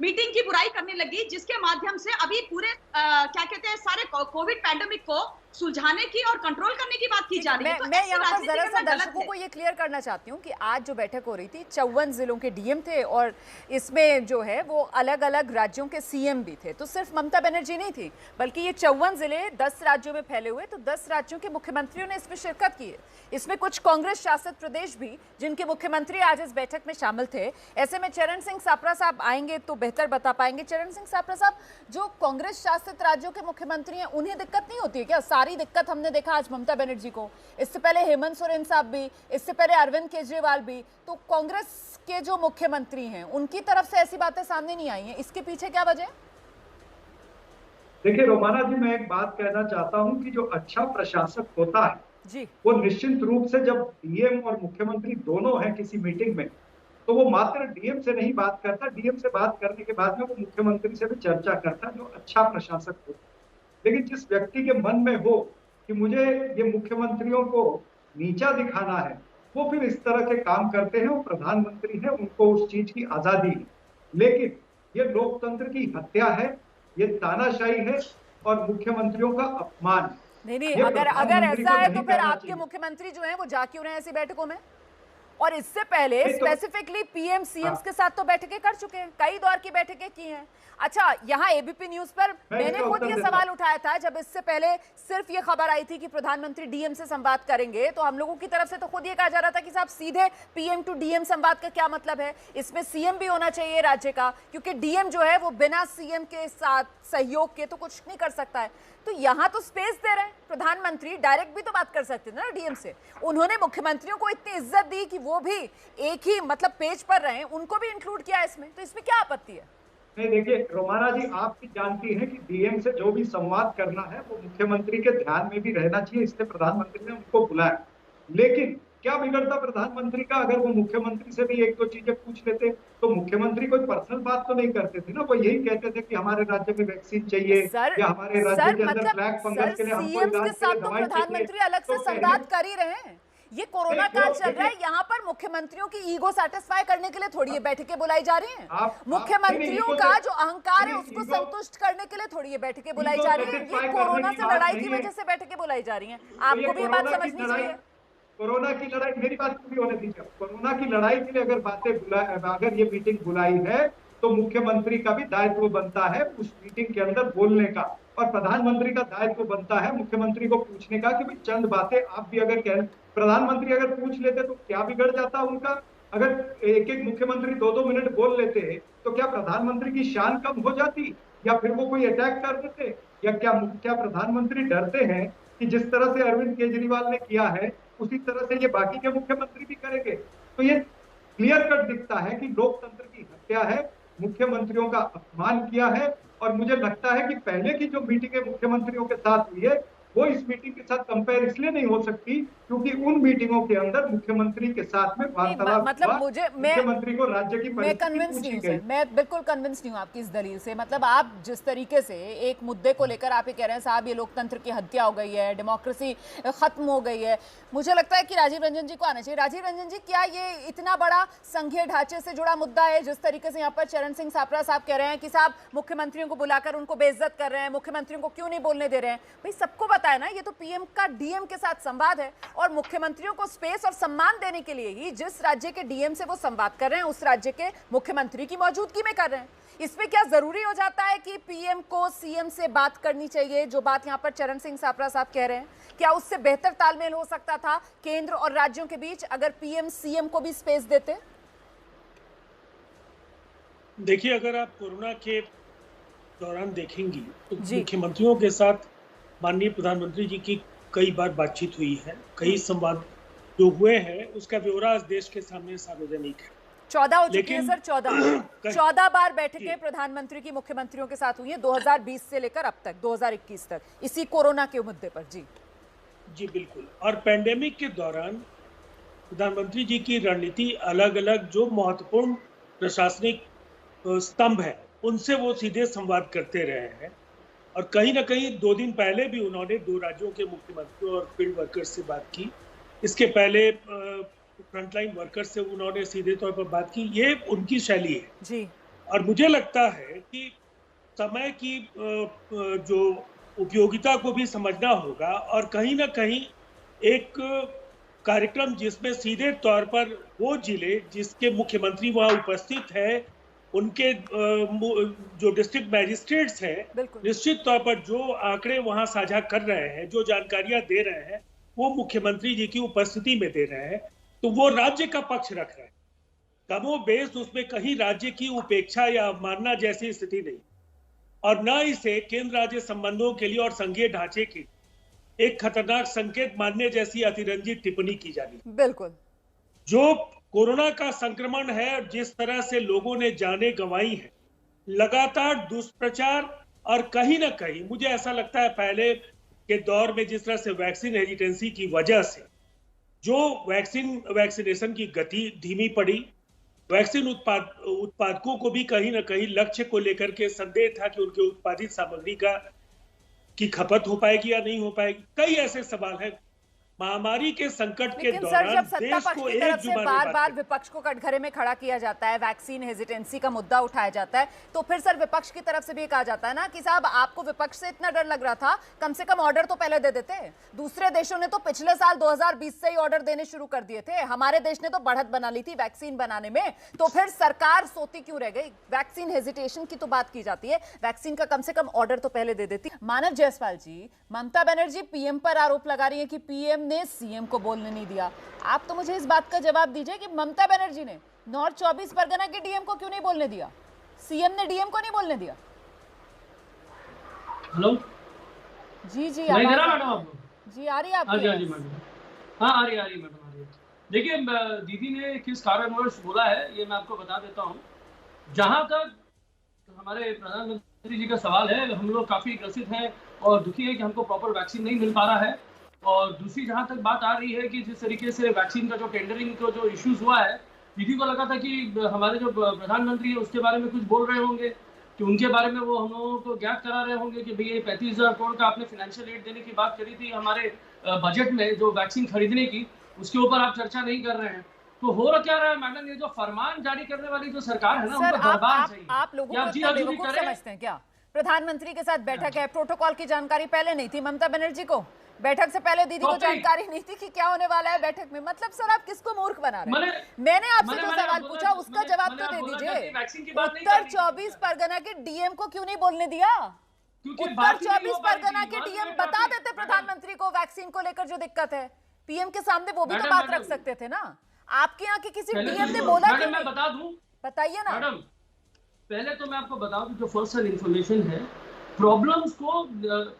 मीटिंग की बुराई करने लगी जिसके माध्यम से अभी पूरे क्या कहते हैं सारे कोविड पैंडेमिक को सुलझाने की और कंट्रोल करने की बात की जा रही है। तो मैं यहाँ पर जरा सा दर्शकों को ये क्लियर करना चाहती हूँ कि आज जो बैठक हो रही थी 54 जिलों के डीएम थे और इसमें जो है वो अलग अलग राज्यों के सीएम भी थे। तो सिर्फ ममता बनर्जी नहीं थी, बल्कि ये 54 जिले 10 राज्यों में फैले हुए, तो 10 राज्यों के मुख्यमंत्रियों ने इसमें शिरकत की है। इसमें कुछ कांग्रेस शासित प्रदेश भी जिनके मुख्यमंत्री आज इस बैठक में शामिल थे। ऐसे में चरण सिंह सापरा साहब आएंगे तो बेहतर बता पाएंगे। चरण सिंह सापरा साहब, जो कांग्रेस शासित राज्यों के मुख्यमंत्री हैं उन्हें दिक्कत नहीं होती है क्या? सारी दिक्कत हमने देखा आज ममता बनर्जी को, इससे पहले हेमंत सोरेन साहब भी, इससे पहले अरविंद केजरीवाल भी। तो कांग्रेस के जो मुख्यमंत्री हैं उनकी तरफ से ऐसी बातें सामने नहीं आई हैं, इसके पीछे क्या वजह है? देखिए रोमाना जी, मैं एक बात कहना चाहता हूं कि जो अच्छा प्रशासक होता है जी, वो निश्चित रूप से जब डीएम और मुख्यमंत्री दोनों हैं किसी मीटिंग में, तो वो मात्र डीएम से नहीं बात करता, डीएम से बात करने के बाद में वो मुख्यमंत्री से भी चर्चा करता, जो अच्छा प्रशासक हो। लेकिन जिस व्यक्ति के मन में हो कि मुझे ये मुख्यमंत्रियों को नीचा दिखाना है, वो फिर इस तरह के काम करते हैं। वो प्रधानमंत्री है, उनको उस चीज की आजादी है, लेकिन ये लोकतंत्र की हत्या है, ये तानाशाही है। और मुख्यमंत्रियों का अपमान। नहीं, अगर ऐसा है तो फिर आपके मुख्यमंत्री जो हैं वो जा क्यों रहे हैं ऐसी बैठकों में? और इससे पहले स्पेसिफिकली पीएम सीएम्स के साथ तो बैठकें कर चुके हैं, कई दौर की बैठकें की हैं। अच्छा, यहाँ एबीपी न्यूज पर मैंने खुद ये सवाल उठाया था जब इससे पहले सिर्फ ये खबर आई थी कि प्रधानमंत्री डीएम से संवाद करेंगे, तो हम लोगों की तरफ से तो खुद ये कहा जा रहा था कि साहब सीधे पीएम टू डीएम संवाद का क्या मतलब है, इसमें सीएम भी होना चाहिए राज्य का, क्योंकि डीएम जो है वो बिना सीएम के साथ सहयोग के तो कुछ नहीं कर सकता है। तो यहाँ तो स्पेस दे रहे हैं, प्रधानमंत्री डायरेक्ट भी तो बात कर सकते थे ना डीएम से। उन्होंने मुख्यमंत्रियों को इतनी इज्जत दी कि वो भी एक ही मतलब पेज पर रहे, उनको भी इंक्लूड किया इसमें, तो इसमें क्या आपत्ति है? नहीं, देखिए रोमाना जी, आप भी जानती हैं कि डीएम से जो भी संवाद करना है वो मुख्यमंत्री के ध्यान में भी रहना चाहिए, इसलिए प्रधानमंत्री ने उनको बुलाया। लेकिन क्या बिगड़ता प्रधानमंत्री का अगर वो मुख्यमंत्री से भी एक दो चीजें पूछ लेते? तो मुख्यमंत्री कोई पर्सनल बात तो नहीं करते थे ना, वो यही कहते थे कि हमारे राज्य में वैक्सीन चाहिए या हमारे राज्य के अंदर ब्लैक फंगस के लिए हमको इलाज के लिए दवाई चाहिए। प्रधानमंत्री अलग से संवाद कर ही रहे हैं। ये कोरोना काल चल रहा है, यहाँ पर मुख्यमंत्रियों की ईगो सेटिस्फाई करने के लिए थोड़ी ये बैठकें बुलाई जा रही हैं। मुख्यमंत्रियों का जो अहंकार है उसको संतुष्ट करने के लिए थोड़ी ये बैठकें बुलाई जा रही है। ये कोरोना से लड़ाई की वजह से बैठकें बुलाई जा रही हैं, आपको भी ये बात समझनी चाहिए। कोरोना की लड़ाई, मेरी बात पूरी होने दीजिए। कोरोना की लड़ाई के लिए अगर ये मीटिंग बुलाई है तो मुख्यमंत्री का भी दायित्व बनता है उस मीटिंग के अंदर बोलने का, और प्रधानमंत्री का दायित्व बनता है मुख्यमंत्री को पूछने का कि भाई चंद बातें आप भी अगर कह, प्रधानमंत्री अगर पूछ लेते तो क्या बिगड़ जाता उनका? अगर एक एक मुख्यमंत्री 2-2 मिनट बोल लेते तो क्या प्रधानमंत्री की शान कम हो जाती, या फिर वो कोई अटैक कर देते? या क्या प्रधानमंत्री डरते हैं कि जिस तरह से अरविंद केजरीवाल ने किया है उसी तरह से ये बाकी के मुख्यमंत्री भी करेंगे? तो ये क्लियर कट दिखता है कि लोकतंत्र की हत्या है, मुख्यमंत्रियों का अपमान किया है। और मुझे लगता है कि पहले की जो मीटिंगें मुख्यमंत्रियों के साथ हुई है वो इस मीटिंग के साथ कंपेयर इसलिए नहीं हो सकती क्योंकि उन मीटिंगों के अंदर मुख्यमंत्री के साथ में वार्तालाप मतलब मुख्यमंत्री को राज्य की मैं कन्विंस नहीं हूं सर, मैं बिल्कुल कन्विंस नहीं हूं आपकी इस दलील से। मतलब आप जिस तरीके से एक मुद्दे को लेकर आप ये कह रहे हैं साहब ये लोकतंत्र की हत्या हो गई है, डेमोक्रेसी खत्म हो गई है, मुझे लगता है कि राजीव रंजन जी को आना चाहिए। राजीव रंजन जी, क्या ये इतना बड़ा संघीय ढांचे से जुड़ा मुद्दा है जिस तरीके से यहाँ पर चरण सिंह सापरा साहब कह रहे हैं कि साहब मुख्यमंत्रियों को बुलाकर उनको बेइज्जत कर रहे हैं, मुख्यमंत्रियों को क्यों नहीं बोलने दे रहे हैं? भाई सबको पता है ना ये तो पीएम का डीएम के साथ संवाद है, और मुख्यमंत्रियों को स्पेस और सम्मान देने के लिए ही जिस राज्य के डीएम से वो संवाद कर रहे हैं उस राज्य के मुख्यमंत्री की मौजूदगी में कर रहे हैं। इसमें क्या जरूरी हो जाता है कि पीएम को सीएम से बात करनी चाहिए? जो बात यहां पर चरण सिंह सापरा साहब कह रहे हैं, क्या उससे बेहतर तालमेल हो सकता था केंद्र और राज्यों के बीच अगर पीएम सीएम को भी स्पेस देते? देखिए, अगर आप कोरोना के दौरान देखेंगी तो मुख्यमंत्रियों के साथ माननीय प्रधानमंत्री जी की कई बार बातचीत हुई है, कई संवाद जो हुए हैं उसका ब्यौरा आज देश के सामने सार्वजनिक है। 14 हो चुकी है सर, 14 बार बैठकें प्रधानमंत्री की मुख्यमंत्रियों के साथ हुई है 2020 से लेकर अब तक 2021 तक, इसी कोरोना के मुद्दे पर। जी बिल्कुल। और पैंडेमिक के दौरान प्रधानमंत्री जी की रणनीति अलग अलग जो महत्वपूर्ण प्रशासनिक स्तंभ है उनसे वो सीधे संवाद करते रहे हैं, और कहीं ना कहीं 2 दिन पहले भी उन्होंने 2 राज्यों के मुख्यमंत्रियों और फील्ड वर्कर्स से बात की। इसके पहले फ्रंटलाइन वर्कर्स से उन्होंने सीधे तौर पर बात की। ये उनकी शैली है जी। और मुझे लगता है कि समय की जो उपयोगिता को भी समझना होगा, और कहीं ना कहीं एक कार्यक्रम जिसमें सीधे तौर पर वो जिले जिसके मुख्यमंत्री वहाँ उपस्थित है, उनके जो डिस्ट्रिक्ट मैजिस्ट्रेट्स हैं, निश्चित तौर पर जो आंकड़े वहां साझा कर रहे हैं, जो जानकारियां दे रहे हैं, वो मुख्यमंत्री जी की उपस्थिति में दे रहे हैं, तो वो राज्य का पक्ष रख रहे हैं। कमोबेश उसमें कहीं राज्य की उपेक्षा या अवमानना जैसी स्थिति नहीं, और न इसे केंद्र राज्य संबंधों के लिए और संघीय ढांचे की एक खतरनाक संकेत मानने जैसी अतिरंजित टिप्पणी की जानी। बिल्कुल। जो कोरोना का संक्रमण है, जिस तरह से लोगों ने जानें गंवाई है, लगातार दुष्प्रचार, और कहीं ना कहीं मुझे ऐसा लगता है पहले के दौर में जिस तरह से वैक्सीन हेजिटेंसी की वजह से जो वैक्सीनेशन की गति धीमी पड़ी, वैक्सीन उत्पादकों को भी कहीं ना कहीं लक्ष्य को लेकर के संदेह था कि उनके उत्पादित सामग्री की खपत हो पाएगी या नहीं हो पाएगी। कई ऐसे सवाल हैं। महामारी के संकट के लेकिन दौरान सर, जब सत्ता देश पक्ष को की तरफ एक से जुबान बार बार विपक्ष को कटघरे में खड़ा किया जाता है, वैक्सीन हेजिटेंसी का मुद्दा उठाया जाता है, तो फिर सर विपक्ष की तरफ से भी कहा जाता है ना कि साहब आपको विपक्ष से इतना डर लग रहा था, कम से कम ऑर्डर तो पहले दे देते। दूसरे देशों ने तो पिछले साल 2020 से ही ऑर्डर देने शुरू कर दिए थे, हमारे देश ने तो बढ़त बना ली थी वैक्सीन बनाने में, तो फिर सरकार सोती क्यों रह गई? वैक्सीन हेजिटेशन की तो बात की जाती है, वैक्सीन का कम से कम ऑर्डर तो पहले दे देती। मानव जायसवाल जी, ममता बनर्जी पीएम पर आरोप लगा रही है कि पीएम ने सीएम को बोलने नहीं दिया। आप तो मुझे इस बात का जवाब दीजिए कि ममता बनर्जी ने नॉर्थ 24 परगना के डीएम को क्यों नहीं बोलने दिया, सीएम ने डीएम को नहीं बोलने दिया? हेलो जी जी मैडम आपको जी आ रही है आपको? हाँ जी मैडम, हाँ आ रही मैडम आ रही है। देखिए दीदी ने किस कारणवश बोला है ये मैं आपको बता देता हूँ। जहां तक हमारे प्रधानमंत्री जी का सवाल है, हम लोग काफी ग्रसित हैं और दुखी है कि हमको प्रॉपर वैक्सीन नहीं मिल पा रहा है। और दूसरी जहां तक बात आ रही है कि जिस तरीके से वैक्सीन का जो टेंडरिंग का जो इश्यूज हुआ है, दीदी को लगा था कि हमारे जो प्रधानमंत्री है उसके बारे में कुछ बोल रहे होंगे, कि उनके बारे में वो हम लोगों को ज्ञात करा रहे होंगे कि भैया 35,000 करोड़ का आपने फाइनेंशियल एड देने की बात करी थी हमारे बजट में जो वैक्सीन खरीदने की, उसके ऊपर आप चर्चा नहीं कर रहे हैं। तो हो क्या रहा है मैडम, ये जो फरमान जारी करने वाली जो सरकार है ना, उनको दरबार चाहिए। आप लोगों को इतना बेवकूफ समझते हैं क्या? प्रधानमंत्री के साथ बैठक है, प्रोटोकॉल की जानकारी पहले नहीं थी ममता बनर्जी को, बैठक से पहले दीदी को जानकारी नहीं थी कि क्या होने वाला है बैठक में। मतलब सर आप किसको मूर्ख बना रहे हैं? मैंने आपसे जो सवाल पूछा उसका जवाब तो दे दीजिए। उत्तर 24 परगना के डीएम को क्यों नहीं बोलने दिया? उत्तर 24 परगना के डीएम बता देते प्रधानमंत्री को वैक्सीन को लेकर जो दिक्कत है, पीएम के सामने वो भी तो बात रख सकते थे ना। आपके यहाँ के किसी डीएम ने बोला कि मैं बता दूं, बताइए ना मैडम। पहले तो मैं आपको बता दूं जो फर्स्ट हैंड इंफॉर्मेशन है, प्रॉब्लम्स को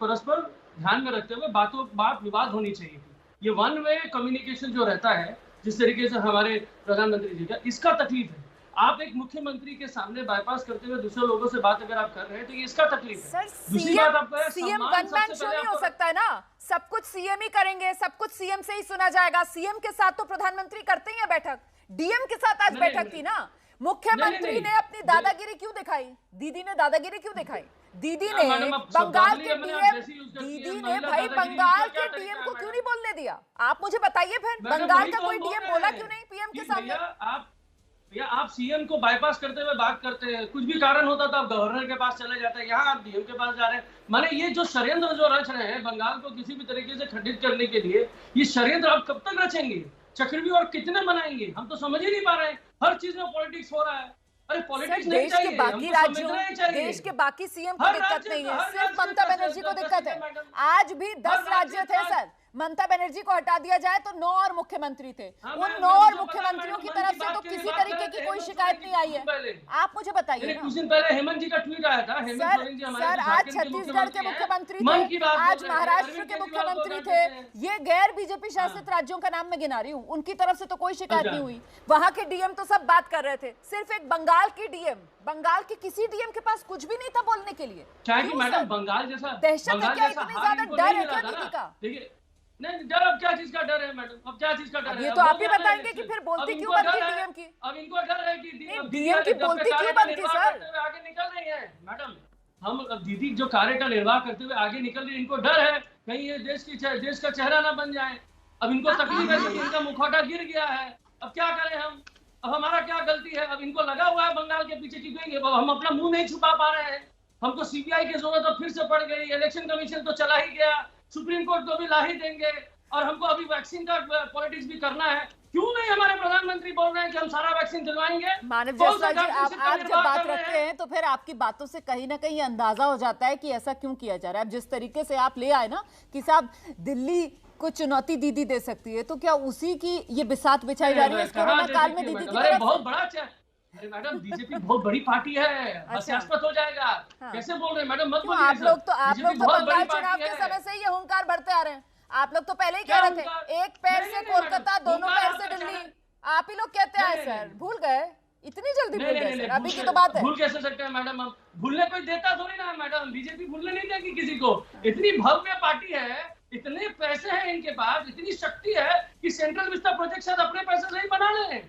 परस्पर ध्यान में रखते हुए बात विवाद होनी चाहिए थी। ये वन वे कम्युनिकेशन जो रहता है जिस तरीके से हमारे प्रधानमंत्री जी का, इसका तकलीफ है। आप एक मुख्यमंत्री के सामने बाईपास करते हुए दूसरे लोगों से बात अगर आप कर रहे हैं तो ये इसका तकलीफ है। दूसरी बात आपको सीएम वन मैन शो नहीं हो सकता है ना, सब कुछ सीएम ही करेंगे, सब कुछ सीएम से ही सुना जाएगा। सीएम के साथ तो प्रधानमंत्री करते ही है बैठक, डीएम के साथ आज बैठक थी ना। मुख्यमंत्री ने अपनी दादागिरी क्यों दिखाई? दीदी ने दादागिरी क्यों दिखाई? दीदी ने बंगाल के डीएम, दीदी ने भाई बंगाल के डीएम को क्यों नहीं बोलने दिया? आप मुझे बताइए फिर, बंगाल का कोई डीएम बोला क्यों नहीं पीएम के सामने? आप सीएम को बाईपास करते हुए बात करते हैं, कुछ भी कारण होता था आप गवर्नर के पास चले जाते हैं, यहाँ आप डीएम के पास जा रहे हैं। माने ये जो षड्यंत्र जो रच रहे हैं बंगाल को किसी भी तरीके से खंडित करने के लिए, ये षड्यंत्र आप कब तक रचेंगे? चक्रव्यूह और कितने बनाएंगे? हम तो समझ ही नहीं पा रहे हैं। हर चीज में पॉलिटिक्स हो रहा है। अरे पॉलिटिक्स नहीं चाहिए, देश के बाकी राज्यों, देश के बाकी सीएम को दिक्कत नहीं है, सिर्फ ममता बनर्जी को दिक्कत है। आज भी 10 राज्य थे सर, ममता बनर्जी को हटा दिया जाए तो 9 और मुख्यमंत्री थे। उन 9 और मुख्यमंत्रियों की तरफ से तो किसी तरीके की कोई शिकायत नहीं आई है। आप मुझे बताइए कुछ दिन पहले हेमंत जी का ट्वीट आया था। सर आज छत्तीसगढ़ के मुख्यमंत्री थे, आज महाराष्ट्र के मुख्यमंत्री थे, ये गैर बीजेपी शासित राज्यों का नाम मैं गिना रही हूँ, उनकी तरफ से तो कोई शिकायत नहीं हुई। वहां के डीएम तो सब बात कर रहे थे, सिर्फ एक बंगाल की डीएम, बंगाल के किसी डीएम के पास कुछ भी नहीं था बोलने के लिए। क्या कि मैडम बंगाल जैसा दहशत है क्या? इतनी ज्यादा डर है क्या दीदी का? नहीं डर, अब क्या चीज का डर है मैडम? अब क्या चीज का डर है? ये तो आप ही बताएंगे कि फिर बोलती क्यों बंद की डीएम की? अब इनको डर है कि डीएम की बोलती क्यों बंद की सर? आगे निकल रही है मैडम, हम दीदी जो कार्य का निर्वाह करते हुए आगे निकल रही है, इनको डर है कहीं ये देश का चेहरा ना बन जाए। अब इनको तकलीफ है कि इनका मुखौटा गिर गया है, अब क्या करें हम? अब हमारा क्या गलती है? अब इनको लगा हुआ है बंगाल के पीछे की हम अपना मुंह नहीं छुपा पा रहे हैं। हमको सीबीआई की जरूरत तो फिर से पड़ गई, इलेक्शन कमीशन तो चला ही गया, सुप्रीम कोर्ट को भी ला ही देंगे, और हमको अभी वैक्सीन का पॉलिटिक्स भी करना है। क्यों नहीं हमारे प्रधानमंत्री बोल रहे हैं कि हम सारा वैक्सीन दिलवाएंगे? मानव जायसवाल जी, आप जब बात रखते हैं तो फिर आपकी बातों से कहीं ना कहीं अंदाजा हो जाता है कि ऐसा क्यों किया जा रहा है। अब जिस तरीके से आप ले आए ना कि साहब दिल्ली को चुनौती दीदी दे सकती है, तो क्या उसी की ये बिसात बिछाई जा रही है इस कोरोना काल में दीदी की तरफ? बहुत बड़ा, अरे मैडम बीजेपी बहुत बड़ी पार्टी है, हास्यास्पद हो जाएगा। कैसे बोल रहे हैं मैडम? मत बोलिए। आप लोग तो बंगाल चुनाव के समय से ये हुंकार बढ़ते आ रहे हैं। आप लोग तो पहले ही कह रहे थे एक पैर से कोलकाता, दोनों पैर से दिल्ली। आप ही लोग कहते हैं सर, भूल गए? इतनी जल्दी भूल गए? अभी की तो बात है। भूल कैसे सकते हैं मैडम? हम भूलने कोई देता थोड़ी ना मैडम, बीजेपी भूलने नहीं देगी किसी को। इतनी भव्य पार्टी है, इतने पैसे हैं इनके पास, इतनी शक्ति है कि सेंट्रल विस्टा प्रोजेक्ट शायद अपने पैसे से ही बना ले।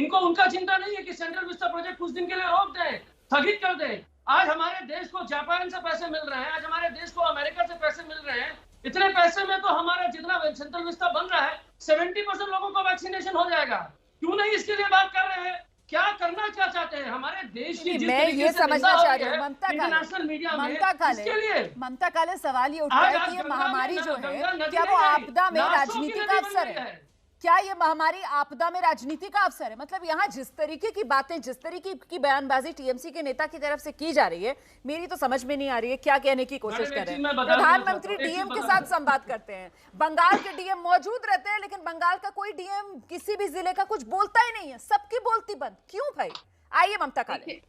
इनको उनका चिंता नहीं है कि सेंट्रल विस्टा प्रोजेक्ट कुछ दिन के लिए रोक दें, स्थगित कर दें। आज हमारे देश को जापान से पैसे मिल रहे हैं, आज हमारे देश को अमेरिका से पैसे मिल रहे हैं। इतने पैसे में तो हमारे हमारा जितना सेंट्रल विस्ता बन रहा है 70% लोगों को वैक्सीनेशन हो जाएगा। क्यों नहीं इसके लिए बात कर रहे हैं? क्या करना क्या चाहते हैं हमारे देश की? मैं ये समझना चाह रही हूँ इंटरनेशनल मीडिया में, ममता काले सवाल ये उठता है कि ये महामारी जो है क्या वो आपदा में राजनीति का अवसर है? क्या ये महामारी आपदा में राजनीति का अवसर है? मतलब यहाँ जिस तरीके की बातें, जिस तरीके की बयानबाजी टीएमसी के नेता की तरफ से की जा रही है, मेरी तो समझ में नहीं आ रही है क्या कहने की कोशिश कर रहे हैं। प्रधानमंत्री डीएम के साथ संवाद करते हैं, बंगाल के डीएम मौजूद रहते हैं, लेकिन बंगाल का कोई डीएम किसी भी जिले का कुछ बोलता ही नहीं है, सबकी बोलती बंद। क्यों भाई? आइए ममता काले।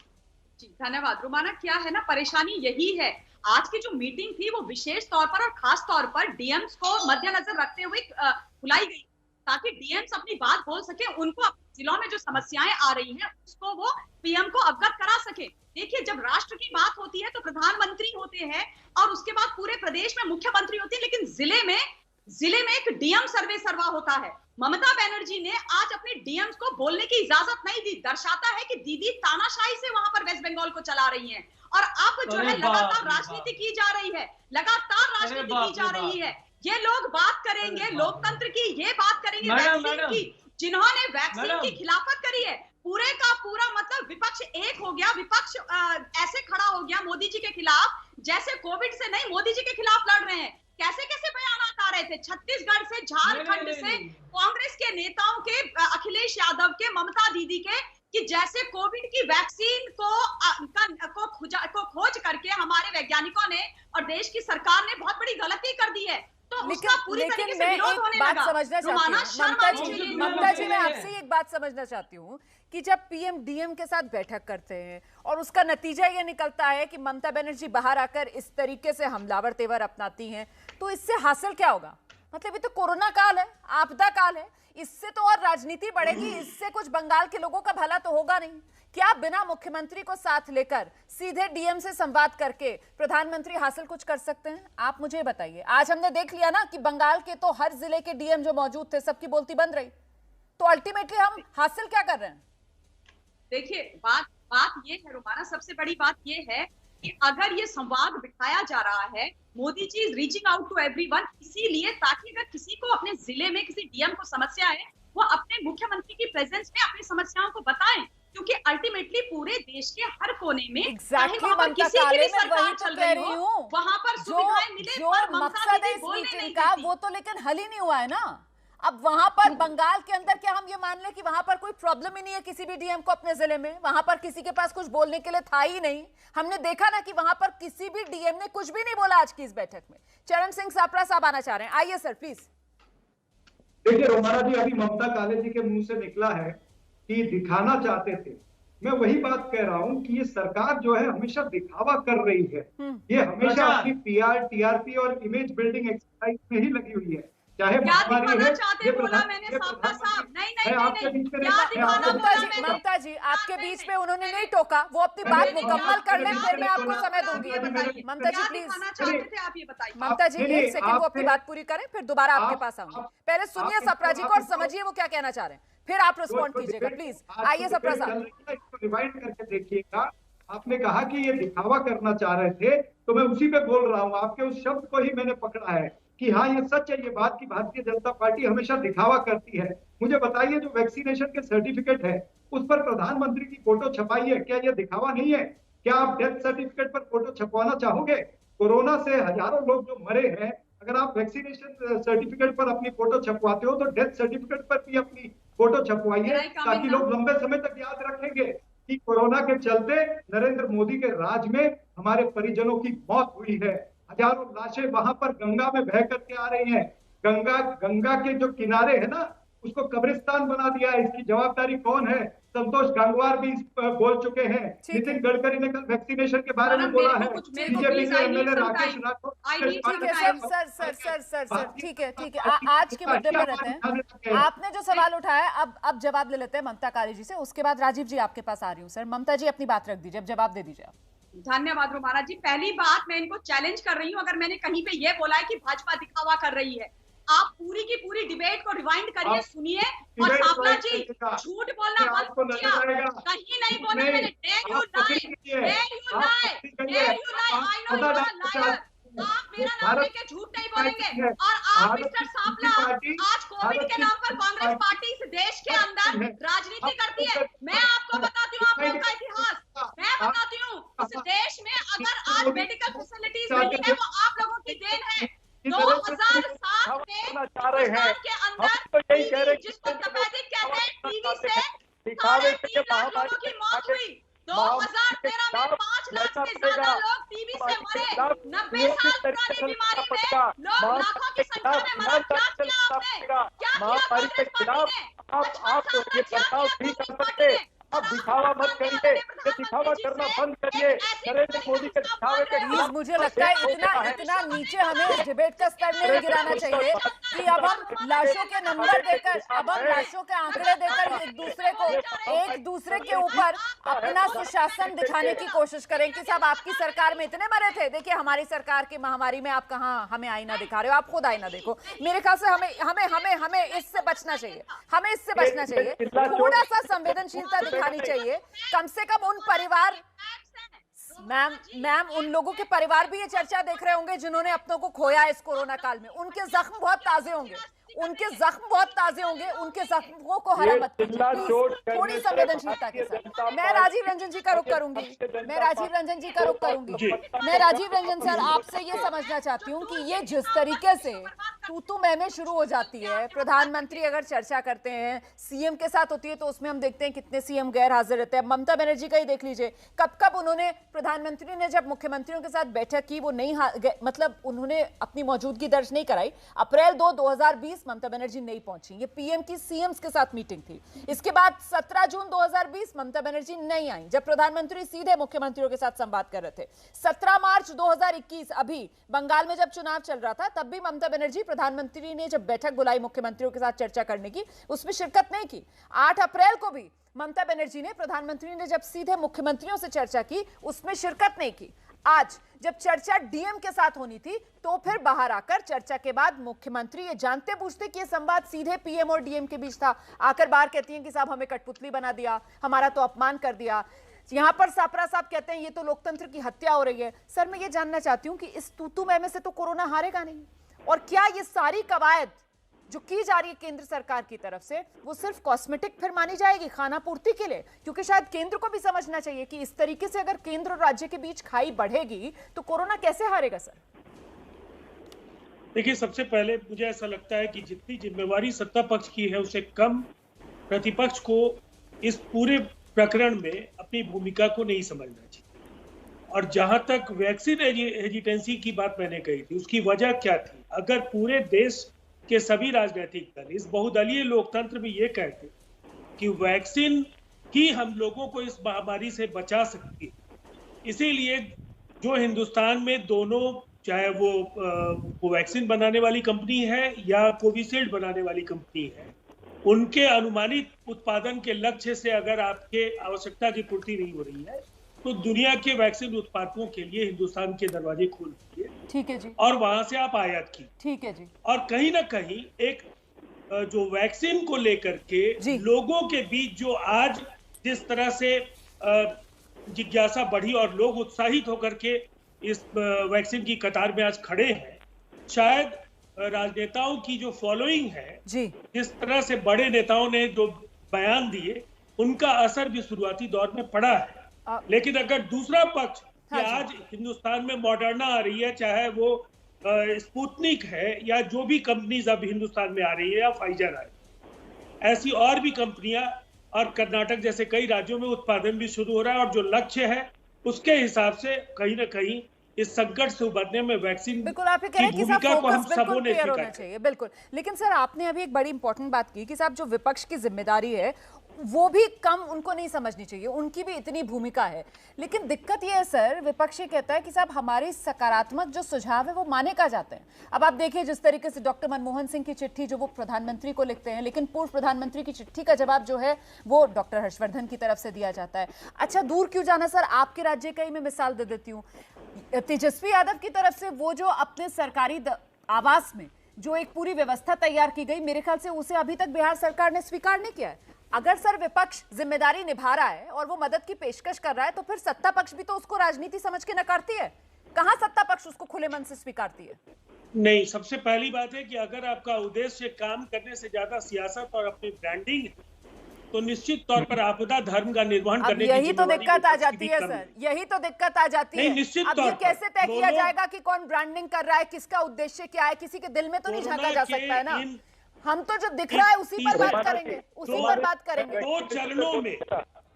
जी धन्यवाद रुमाना। क्या है ना, परेशानी यही है, आज की जो मीटिंग थी वो विशेष तौर पर और खास तौर पर डीएम्स को मद्देनजर रखते हुए बुलाई गई ताकि डीएम्स अपनी बात बोल सके, उनको जिलों में जो समस्याएं आ रही हैं उसको वो पीएम को अवगत करा सके। देखिए, जब राष्ट्र की बात होती है तो प्रधानमंत्री होते हैं और उसके बाद पूरे प्रदेश में मुख्यमंत्री होते हैं, लेकिन जिले में एक डीएम सर्वे सर्वा होता है। ममता बनर्जी ने आज अपने डीएम्स को बोलने की इजाजत नहीं दी, दर्शाता है कि दीदी तानाशाही से वहां पर वेस्ट बंगाल को चला रही हैं और अब जो है लगातार राजनीति की जा रही है, लगातार राजनीति की जा रही है। ये लोग बात करेंगे लोकतंत्र की, ये बात करेंगे वैक्सीन की, जिन्होंने वैक्सीन की खिलाफत करी है। पूरे का पूरा मतलब विपक्ष एक हो गया, विपक्ष ऐसे खड़ा हो गया मोदी जी के खिलाफ जैसे कोविड से नहीं मोदी जी के खिलाफ लड़ रहे हैं। कैसे कैसे बयान आ रहे थे छत्तीसगढ़ से, झारखंड से, कांग्रेस के नेताओं के, अखिलेश यादव के, ममता दीदी के, कि जैसे कोविड की वैक्सीन को खोज करके हमारे वैज्ञानिकों ने और देश की सरकार ने बहुत बड़ी गलती कर दी है। तो उसका पूरी तरीके से विरोध होने लगा। समझना चाहती हूँ ममता जी, मैं आपसे एक बात समझना चाहती हूँ कि जब पीएम डीएम के साथ बैठक करते हैं और उसका नतीजा ये निकलता है कि ममता बनर्जी बाहर आकर इस तरीके से हमलावर तेवर अपनाती हैं, तो इससे हासिल क्या होगा? मतलब ये तो कोरोना काल है, आपदा काल है, इससे तो और राजनीति बढ़ेगी, इससे कुछ बंगाल के लोगों का भला तो होगा नहीं। क्या बिना मुख्यमंत्री को साथ लेकर सीधे डीएम से संवाद करके प्रधानमंत्री हासिल कुछ कर सकते हैं? आप मुझे बताइए। आज हमने देख लिया ना कि बंगाल के तो हर जिले के डीएम जो मौजूद थे सबकी बोलती बंद रही, तो अल्टीमेटली हम हासिल क्या कर रहे हैं? देखिए, बात ये है रुमाना, सबसे बड़ी बात ये है कि अगर ये संवाद बिठाया जा रहा है, Modi ji is reaching out to everyone, इसीलिए ताकि अगर किसी को अपने जिले में किसी डीएम को समस्या है वो अपने मुख्यमंत्री की प्रेजेंस में अपनी समस्याओं को बताएं, क्योंकि अल्टीमेटली पूरे देश के हर कोने में किसी की भी सरकार चल रही हो वहां पर सुविधाएं मिले, जो मकसद है इस मीटिंग का वो तो लेकिन हल ही नहीं हुआ है ना। अब वहां पर बंगाल के अंदर क्या हम ये मान लें कि वहां पर कोई प्रॉब्लम ही नहीं है किसी भी डीएम को अपने जिले में? वहां पर किसी के पास कुछ बोलने के लिए था ही नहीं। हमने देखा ना कि वहां पर किसी भी डीएम ने कुछ भी नहीं बोला आज की इस बैठक में। चरण सिंह सापरा साहब आना चाह रहे हैं, आइए सर प्लीज। देखिए रोमाना जी, अभी ममता काले जी के मुंह से निकला है कि दिखाना चाहते थे। मैं वही बात कह रहा हूं कि ये सरकार जो है हमेशा दिखावा कर रही है। ये हमेशा अपनी पीआर, टीआरपी और इमेज बिल्डिंग एक्सरसाइज में ही लगी हुई है। चाहे ममता जी आपके बीच में उन्होंने नहीं टोका, वो अपनी बात मुकम्मल कर ले, फिर मैं आपको समय दूंगी। ममता जी प्लीज, ममता जी एक सेकंड, वो अपनी बात पूरी करें, फिर दोबारा आपके पास आऊंगी। पहले सुनिए सप्रा जी को और समझिए वो क्या कहना चाह रहे हैं, फिर आप रिस्पॉन्ड कीजिएगा प्लीज। आइए सप्रा साहब। रिवाइंड करके देखिएगा, आपने कहा कि ये दिखावा करना चाह रहे थे, तो मैं उसी पे बोल रहा हूँ। आपके उस शब्द को ही मैंने पकड़ा है कि हाँ ये सच है, ये बात की भारतीय जनता पार्टी हमेशा दिखावा करती है। मुझे बताइए, जो वैक्सीनेशन के सर्टिफिकेट है उस पर प्रधानमंत्री की फोटो छपाई है, क्या ये दिखावा नहीं है? क्या आप डेथ सर्टिफिकेट पर फोटो छपवाना चाहोगे? कोरोना से हजारों लोग जो मरे हैं, अगर आप वैक्सीनेशन सर्टिफिकेट पर अपनी फोटो छपवाते हो तो डेथ सर्टिफिकेट पर भी अपनी फोटो छपवाइए, ताकि लोग लंबे समय तक याद रखेंगे कि कोरोना के चलते नरेंद्र मोदी के राज में हमारे परिजनों की मौत हुई है। हजारों लाशें वहां पर गंगा में बह करके आ रही हैं। गंगा के जो किनारे है ना, उसको कब्रिस्तान बना दिया है। इसकी जवाबदारी कौन है? संतोष गंगवार भी बोल चुके हैं। नितिन गडकरी ने कल वैक्सीनेशन के बारे में बोला है। बीजेपी के एमएलए राकेश राठौर। सर ठीक है, आज के मुद्दे पर रहते हैं। आपने जो सवाल उठाया अब जवाब ले लेते हैं ममता काले जी से, उसके बाद राजीव जी आपके पास आ रही हूँ। सर ममता जी अपनी बात रख दीजिए, अब जवाब दे दीजिए आप। धन्यवाद रुमाना जी। पहली बात, मैं इनको चैलेंज कर रही हूँ, अगर मैंने कहीं पे ये बोला है कि भाजपा दिखावा कर रही है, आप पूरी की पूरी डिबेट को रिवाइंड करिए, सुनिए। और सापला जी, झूठ बोलना बंद कीजिए, कहीं नहीं बोले मैंने। आप मेरा नाम लेके झूठ नहीं बोलेंगे। और आप मिस्टर सांपला, आज कोविड के नाम पर कांग्रेस पार्टी इस देश के अंदर राजनीति करती है। मैं आपको बताती हूँ आप लोगों का इतिहास, मैं बताती हूँ इस देश में अगर आज मेडिकल फैसिलिटीज नहीं है वो आप लोगों की देन है। 2007 में हिंदुस्तान के अंदर टीवी, जिसको तपेदिक कहते हैं, टीवी से 3.5 लाख लोगों की मौत हुई। 2013 में 5 लाख से ज्यादा लोग टीबी से मरे। 90 साल पुरानी बीमारी में लोग लाखों की संख्या में मरे। क्या किया आपने? क्या किया कांग्रेस पार्टी ने? आप ये बदलाव नहीं कर सकते। अब दिखावा मत करिए, ये दिखावा करना बंद करिए। नरेंद्र मोदी के दिखावे के प्लीज, मुझे लगता है इतना नीचे हमें इस डिबेट का स्तर नहीं गिराना चाहिए कि अब हम लाशों के नंबर देकर, अब हम लाशों के आंकड़े देकर एक दूसरे के ऊपर अपना सुशासन दिखाने की कोशिश करें कि साहब आपकी सरकार में इतने मरे थे, देखिए हमारी सरकार की महामारी में आप कहाँ हमें आईना दिखा रहे हो, आप खुद आईना देखो। मेरे ख्याल से हमें इससे बचना चाहिए, हमें इससे बचना चाहिए। थोड़ा सा संवेदनशीलता दिखानी चाहिए, कम से कम उन परिवार, मैम उन लोगों के परिवार भी ये चर्चा देख रहे होंगे जिन्होंने अपनों को खोया इस कोरोना काल में। उनके जख्म बहुत ताजे होंगे, उनके जख्मों को हरा मत कीजिए। थोड़ी संवेदनशीलता के साथ। मैं राजीव रंजन जी का रुख करूंगी। मैं राजीव रंजन सर, आपसे ये समझना चाहती हूँ कि ये जिस तरीके से तू मैं शुरू हो जाती है, प्रधानमंत्री अगर चर्चा करते हैं, सीएम के साथ होती है तो उसमें हम देखते हैं कितने सीएम गैर हाजिर रहते हैं। ममता बनर्जी का ही देख लीजिए, कब उन्होंने, प्रधानमंत्री ने जब मुख्यमंत्रियों के साथ बैठक की वो नहीं, मतलब उन्होंने अपनी मौजूदगी दर्ज नहीं कराई। अप्रैल 2, 2020 ममता बनर्जी नहीं पहुंची, ये पीएम की सीएम्स के साथ मीटिंग थी। इसके बाद 17 जून 2020 ममता बनर्जी नहीं आई, जब प्रधानमंत्री सीधे मुख्यमंत्रियों के साथ संवाद कर रहे थे। 17 मार्च 2021 अभी बंगाल में जब चुनाव चल रहा था, तब भी ममता बनर्जी, प्रधानमंत्री ने जब बैठक बुलाई मुख्यमंत्रियों के साथ चर्चा करने की, उसमें शिरकत नहीं की। 8 अप्रैल को भी ममता बनर्जी ने, प्रधानमंत्री ने जब सीधे मुख्यमंत्रियों से चर्चा की, उसमें शिरकत नहीं की। आज जब चर्चा डीएम के साथ होनी थी तो फिर बाहर आकर चर्चा के बाद मुख्यमंत्री ये जानते बूझते कि ये संवाद सीधे पीएम और डीएम के बीच था, आकर बाहर कहती हैं कि साहब हमें कठपुतली बना दिया, हमारा तो अपमान कर दिया। यहां पर सापरा साहब कहते हैं ये तो लोकतंत्र की हत्या हो रही है। सर, मैं ये जानना चाहती हूं कि इस तू मैं से तो कोरोना हारेगा नहीं, और क्या ये सारी कवायद जो की जा रही है केंद्र सरकार की तरफ से, वो सिर्फ कॉस्मेटिक फिर मानी जाएगी, खाना पूर्ति के लिए? क्योंकि शायद केंद्र को भी समझना चाहिए कि इस तरीके से अगर केंद्र और राज्य के बीच खाई बढ़ेगी तो कोरोना कैसे हारेगा। सर देखिए, सबसे पहले मुझे ऐसा लगता है कि जितनी जिम्मेवारी सत्ता पक्ष की है उससे कम प्रतिपक्ष को इस पूरे प्रकरण में अपनी भूमिका को नहीं समझना चाहिए। और जहां तक वैक्सीन हेजिटेंसी की बात मैंने कही थी, उसकी वजह क्या थी? अगर पूरे देश के सभी राजनीतिक दल इस बहुदलीय लोकतंत्र में ये कहते कि वैक्सीन ही हम लोगों को इस महामारी से बचा सकती है, इसीलिए जो हिंदुस्तान में दोनों, चाहे वो वैक्सीन बनाने वाली कंपनी है या कोविशील्ड बनाने वाली कंपनी है, उनके अनुमानित उत्पादन के लक्ष्य से अगर आपके आवश्यकता की पूर्ति नहीं हो रही है तो दुनिया के वैक्सीन उत्पादकों के लिए हिंदुस्तान के दरवाजे खोल दिए। ठीक है जी। और वहां से आप आयात की। ठीक है जी। और कहीं ना कहीं एक जो वैक्सीन को लेकर के लोगों के बीच जो आज जिस तरह से जिज्ञासा बढ़ी और लोग उत्साहित होकर के इस वैक्सीन की कतार में आज खड़े हैं, शायद राजनेताओं की जो फॉलोइंग है जी, जिस तरह से बड़े नेताओं ने जो बयान दिए, उनका असर भी शुरुआती दौर में पड़ा है। लेकिन अगर दूसरा पक्ष कि आज हिंदुस्तान में मॉडर्ना आ रही है, चाहे वो स्पुतनिक है या जो भी कंपनीज अब हिंदुस्तान में आ रही है, या फाइजर आ रही है, ऐसी और भी कंपनियां, और कर्नाटक जैसे कई राज्यों में उत्पादन भी शुरू हो रहा है। और जो लक्ष्य है उसके हिसाब से कहीं ना कहीं इस संकट से उभरने में वैक्सीन बिल्कुल आप ही कह रहे हैं कि साहब फोकस बिल्कुल क्लियर होना चाहिए। बिल्कुल, लेकिन सर आपने अभी एक बड़ी इंपॉर्टेंट बात की कि साहब जो विपक्ष की जिम्मेदारी है वो भी कम उनको नहीं समझनी चाहिए, उनकी भी इतनी भूमिका है। लेकिन दिक्कत ये है सर, विपक्ष ये कहता है कि साहब हमारे सकारात्मक जो सुझाव है वो माने का जाते हैं। अब आप देखिए जिस तरीके से डॉक्टर मनमोहन सिंह की चिट्ठी जो वो प्रधानमंत्री को लिखते हैं, लेकिन पूर्व प्रधानमंत्री की चिट्ठी का जवाब जो है वो डॉक्टर हर्षवर्धन की तरफ से दिया जाता है। अच्छा, दूर क्यों जाना सर, आपके राज्य का ही मैं मिसाल दे देती हूँ। तेजस्वी यादव की तरफ से वो जो अपने सरकारी आवास में जो एक पूरी व्यवस्था तैयार की गई, मेरे ख्याल से उसे अभी तक बिहार सरकार ने स्वीकार नहीं किया है। अगर सर विपक्ष जिम्मेदारी निभा रहा है और वो मदद की पेशकश कर रहा है, तो फिर सत्ता पक्ष भी तो उसको राजनीति समझ के नकारती है। कहां सत्ता पक्ष उसको खुले मन से स्वीकारती है? नहीं, सबसे पहली बात है कि अगर आपका उद्देश्य काम करने से ज्यादा सियासत और अपनी ब्रांडिंग है, तो निश्चित तौर पर आपदा धर्म का निर्वहन करने की यही तो दिक्कत आ जाती है सर, यही तो दिक्कत आ जाती है। निश्चित अब ये कैसे तय किया जाएगा कि कौन ब्रांडिंग कर रहा है, किसका उद्देश्य क्या है? किसी के दिल में तो नहीं झांका जा सकता है ना। हम तो जो दिख रहा है उसी पर बात करेंगे, उसी पर बात करेंगे। 2 चरणों में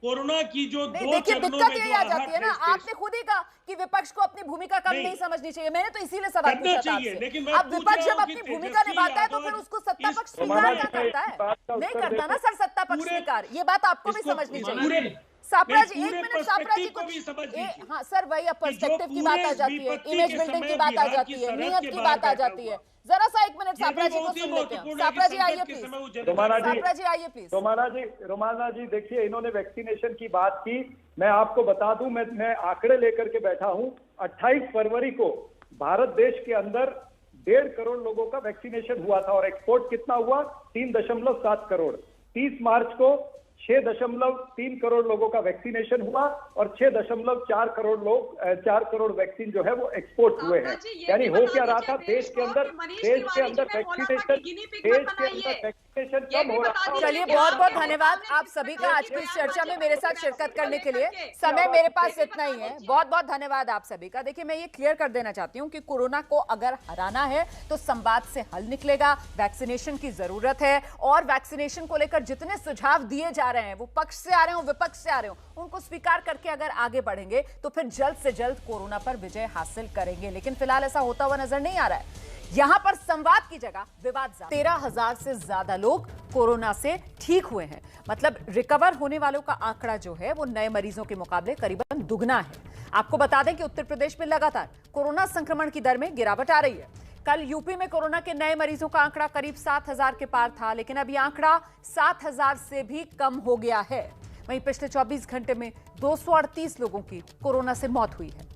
कोरोना की जो 2 देखिए चरणों दिक्कत में यही आ जाती है ना, आपने खुद ही कहा कि विपक्ष को अपनी भूमिका कम नहीं समझनी चाहिए। मैंने तो इसीलिए सवाल पूछा था आपसे। अब विपक्ष जब अपनी भूमिका निभाता है तो फिर उसको सत्ता पक्ष स्वीकार क्या करता है? नहीं करता ना सर सत्ता पक्ष स्वीकार। ये बात आपको भी समझनी चाहिए। सापरा जी, 1 मिनट सापरा जी को। हाँ सर, वही अब पर्सपेक्टिव की बात आ जाती है, इमेज बिल्डिंग की बात आ जाती है, नियत की बात आ जाती है। जरा सा 1 मिनट सापरा जी को सुन लेते हैं। सापरा जी आइए प्लीज। सापरा जी आइए प्लीज। रोमाना जी देखिए, इन्होंने वैक्सीनेशन की बात की। मैं आपको बता दूं, मैं आंकड़े लेकर के बैठा हूं। 28 फरवरी को भारत देश के अंदर 1.5 करोड़ लोगों का वैक्सीनेशन हुआ था और एक्सपोर्ट कितना हुआ? 3.7 करोड़। 30 मार्च को 6.3 करोड़ लोगों का वैक्सीनेशन हुआ और 6.4 करोड़ लोग 4 करोड़ वैक्सीन जो है वो एक्सपोर्ट हुए हैं। यानी हो क्या रहा था, देश के अंदर वैक्सीनेशन कम हो रहा था। चलिए, बहुत बहुत धन्यवाद आप सभी का आज की इस चर्चा में मेरे साथ शिरकत करने के लिए। समय मेरे पास इतना ही है। बहुत बहुत धन्यवाद आप सभी का। देखिए, मैं ये क्लियर कर देना चाहती हूँ कि कोरोना को अगर हराना है तो संवाद से हल निकलेगा। वैक्सीनेशन की जरूरत है और वैक्सीनेशन को लेकर जितने सुझाव दिए जा रहे हैं, वो पक्ष से आ रहे हो विपक्ष से आ रहे हो, उनको स्वीकार करके अगर आगे बढ़ेंगे तो फिर जल्द से जल्द कोरोना पर विजय हासिल करेंगे। लेकिन फिलहाल ऐसा होता हुआ नजर नहीं आ रहा है। यहां पर संवाद की जगह विवाद। 13,000 से ज्यादा लोग कोरोना से ठीक हुए हैं। मतलब रिकवर होने वालों का आंकड़ा जो है वो नए मरीजों के मुकाबले करीबन दुगना है। आपको बता दें कि उत्तर प्रदेश में लगातार कोरोना संक्रमण की दर में गिरावट आ रही है। कल यूपी में कोरोना के नए मरीजों का आंकड़ा करीब 7,000 के पार था, लेकिन अब यह आंकड़ा 7,000 से भी कम हो गया है। वहीं पिछले 24 घंटे में 238 लोगों की कोरोना से मौत हुई है।